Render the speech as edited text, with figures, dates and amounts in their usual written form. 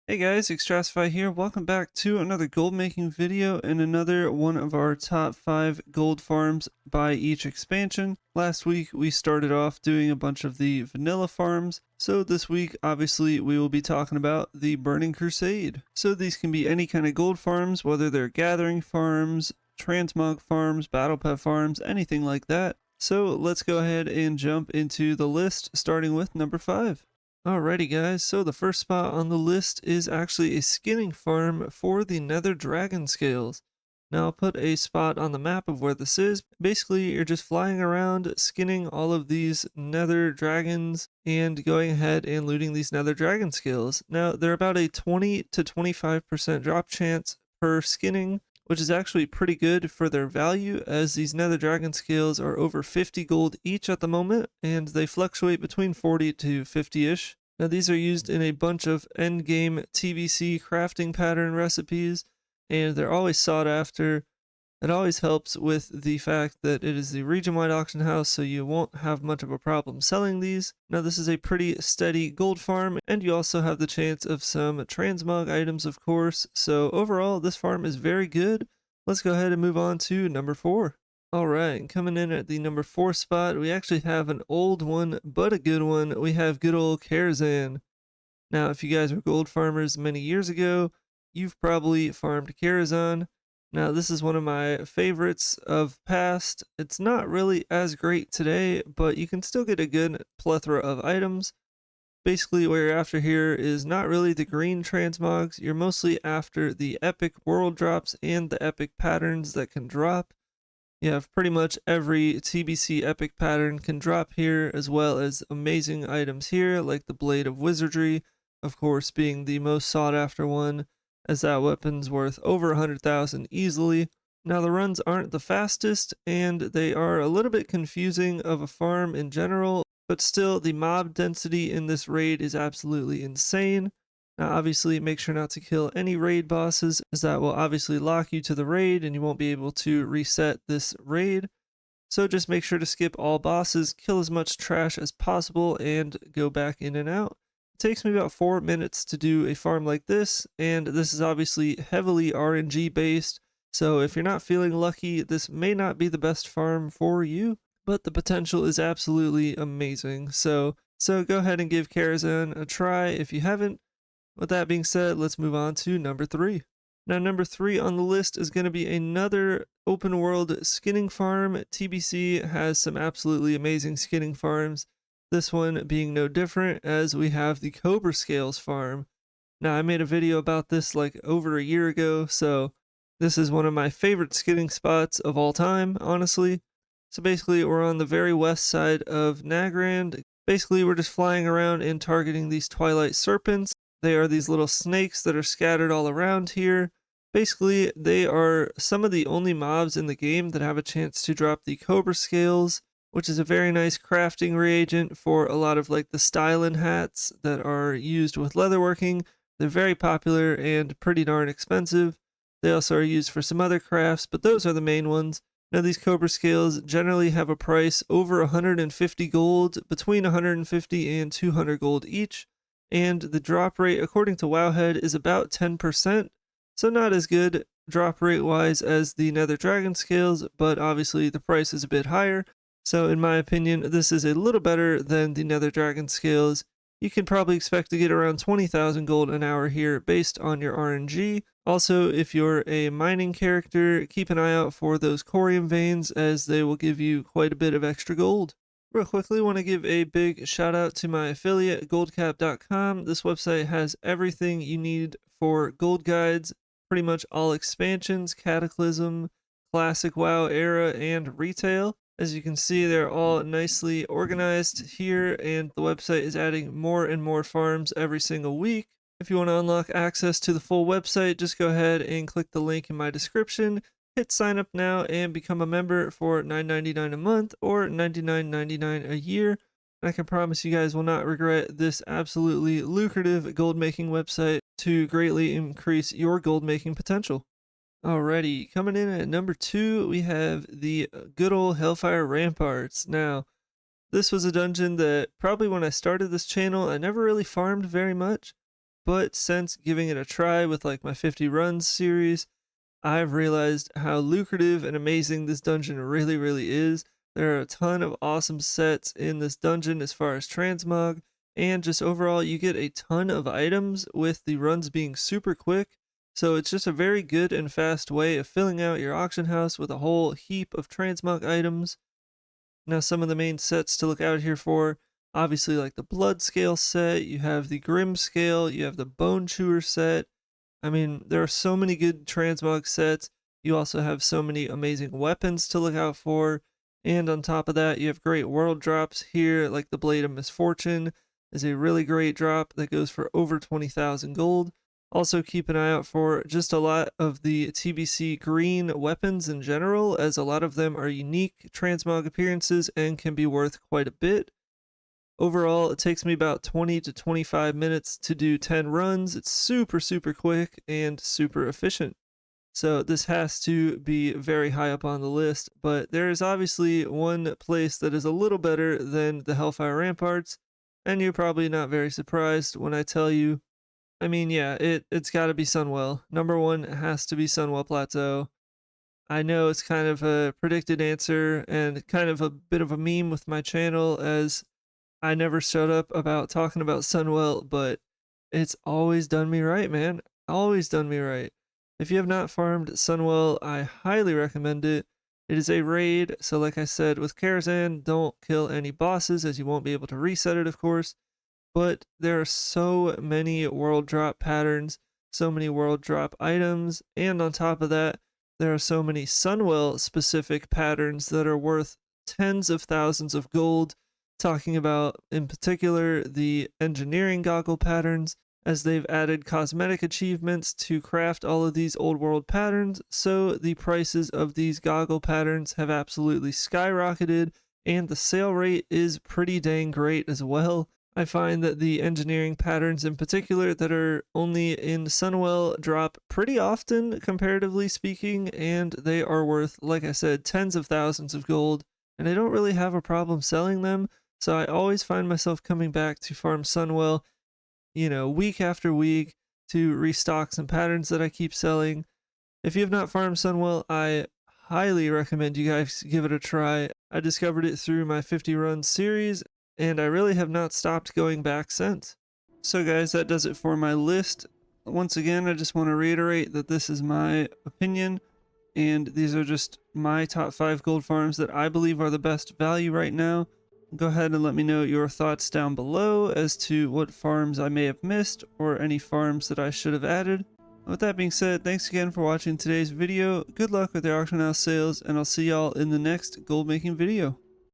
Hey guys, Extrasify here. Welcome back to another gold making video and another one of our top 5 gold farms by each expansion. Last week we started off doing a bunch of the vanilla farms, so this week obviously we will be talking about the Burning Crusade. So these can be any kind of gold farms, whether they're gathering farms, transmog farms, battle pet farms, anything like that. So let's go ahead and jump into the list, starting with number 5. Alrighty guys, so the first spot on the list is actually a skinning farm for the Nether dragon scales. Now I'll put a spot on the map of where this is. Basically, you're just flying around, skinning all of these Nether dragons and going ahead and looting these Nether dragon scales. Now they're about a 20 to 25% drop chance per skinning, which is actually pretty good for their value, as these Nether Dragon scales are over 50 gold each at the moment, and they fluctuate between 40 to 50-ish. Now these are used in a bunch of endgame TBC crafting pattern recipes, and they're always sought after. It always helps with the fact that it is the region-wide auction house, so you won't have much of a problem selling these. Now this is a pretty steady gold farm, and you also have the chance of some transmog items, of course. So overall, this farm is very good. Let's go ahead and move on to number 4. Alright, coming in at the number 4 spot, we actually have an old one, but a good one. We have good old Kazan. Now, if you guys were gold farmers many years ago, you've probably farmed Kazan. Now, this is one of my favorites of past. It's not really as great today, but you can still get a good plethora of items. Basically, what you're after here is not really the green transmogs. You're mostly after the epic world drops and the epic patterns that can drop. You have pretty much every TBC epic pattern can drop here, as well as amazing items here, like the Blade of Wizardry, of course being the most sought after one, as that weapon's worth over 100,000 easily. Now the runs aren't the fastest, and they are a little bit confusing of a farm in general, but still the mob density in this raid is absolutely insane. Now obviously make sure not to kill any raid bosses, as that will obviously lock you to the raid and you won't be able to reset this raid. So just make sure to skip all bosses, kill as much trash as possible, and go back in and out. It takes me about 4 minutes to do a farm like this, and this is obviously heavily RNG based, so if you're not feeling lucky, this may not be the best farm for you, but the potential is absolutely amazing. So go ahead and give Kazan a try if you haven't. With that being said, let's move on to number 3. Now, number 3 on the list is going to be another open world skinning farm. TBC has some absolutely amazing skinning farms. This one being no different, as we have the Cobra Scales farm. Now, I made a video about this like over a year ago, so this is one of my favorite skinning spots of all time, honestly. So basically, we're on the very west side of Nagrand. Basically, we're just flying around and targeting these Twilight Serpents. They are these little snakes that are scattered all around here. Basically, they are some of the only mobs in the game that have a chance to drop the Cobra Scales, which is a very nice crafting reagent for a lot of like the stylin hats that are used with leatherworking. They're very popular and pretty darn expensive. They also are used for some other crafts, but those are the main ones. Now these Cobra Scales generally have a price over 150 gold, between 150 and 200 gold each, and the drop rate according to Wowhead is about 10%, so not as good drop rate wise as the Nether Dragon Scales, but obviously the price is a bit higher. So in my opinion, this is a little better than the Nether Dragon Scales. You can probably expect to get around 20,000 gold an hour here based on your RNG. Also, if you're a mining character, keep an eye out for those corium veins, as they will give you quite a bit of extra gold. Real quickly, want to give a big shout out to my affiliate, Goldcap.com. This website has everything you need for gold guides, pretty much all expansions, Cataclysm, Classic WoW era, and retail. As you can see, they're all nicely organized here, and the website is adding more and more farms every single week. If you want to unlock access to the full website, just go ahead and click the link in my description. Hit sign up now and become a member for $9.99 a month or $99.99 a year. And I can promise you guys will not regret this absolutely lucrative gold making website to greatly increase your gold making potential. Alrighty, coming in at number 2, we have the good old Hellfire Ramparts. Now, this was a dungeon that probably when I started this channel, I never really farmed very much. but since giving it a try with like my 50 runs series, I've realized how lucrative and amazing this dungeon really is. There are a ton of awesome sets in this dungeon as far as transmog, and just overall, you get a ton of items with the runs being super quick. So it's just a very good and fast way of filling out your auction house with a whole heap of transmog items. Now, some of the main sets to look out here for, obviously, like the Blood Scale set, you have the Grim Scale, you have the Bone Chewer set. I mean, there are so many good transmog sets. You also have so many amazing weapons to look out for. And on top of that, you have great world drops here, like the Blade of Misfortune is a really great drop that goes for over 20,000 gold. Also, keep an eye out for just a lot of the TBC green weapons in general, as a lot of them are unique transmog appearances and can be worth quite a bit. Overall, it takes me about 20 to 25 minutes to do 10 runs. It's super quick and super efficient. So this has to be very high up on the list, but there is obviously one place that is a little better than the Hellfire Ramparts, and you're probably not very surprised when I tell you. I mean, yeah, it's got to be Sunwell. Number one has to be Sunwell Plateau. I know it's kind of a predicted answer and kind of a bit of a meme with my channel, as I never shut up about talking about Sunwell, but it's always done me right, man. Always done me right. If you have not farmed Sunwell, I highly recommend it. It is a raid, so like I said with Kazan, don't kill any bosses as you won't be able to reset it, of course. But there are so many world drop patterns, so many world drop items, and on top of that, there are so many Sunwell specific patterns that are worth tens of thousands of gold. Talking about, in particular, the engineering goggle patterns, as they've added cosmetic achievements to craft all of these old world patterns, so the prices of these goggle patterns have absolutely skyrocketed, and the sale rate is pretty dang great as well. I find that the engineering patterns in particular that are only in Sunwell drop pretty often, comparatively speaking, and they are worth, like I said, tens of thousands of gold, and I don't really have a problem selling them, so I always find myself coming back to farm Sunwell, week after week to restock some patterns that I keep selling. If you have not farmed Sunwell, I highly recommend you guys give it a try. I discovered it through my 50 run series, and I really have not stopped going back since. So guys, that does it for my list. Once again, I just want to reiterate that this is my opinion, and these are just my top 5 gold farms that I believe are the best value right now. Go ahead and let me know your thoughts down below as to what farms I may have missed or any farms that I should have added. With that being said, thanks again for watching today's video. Good luck with your auction house sales, and I'll see y'all in the next gold making video.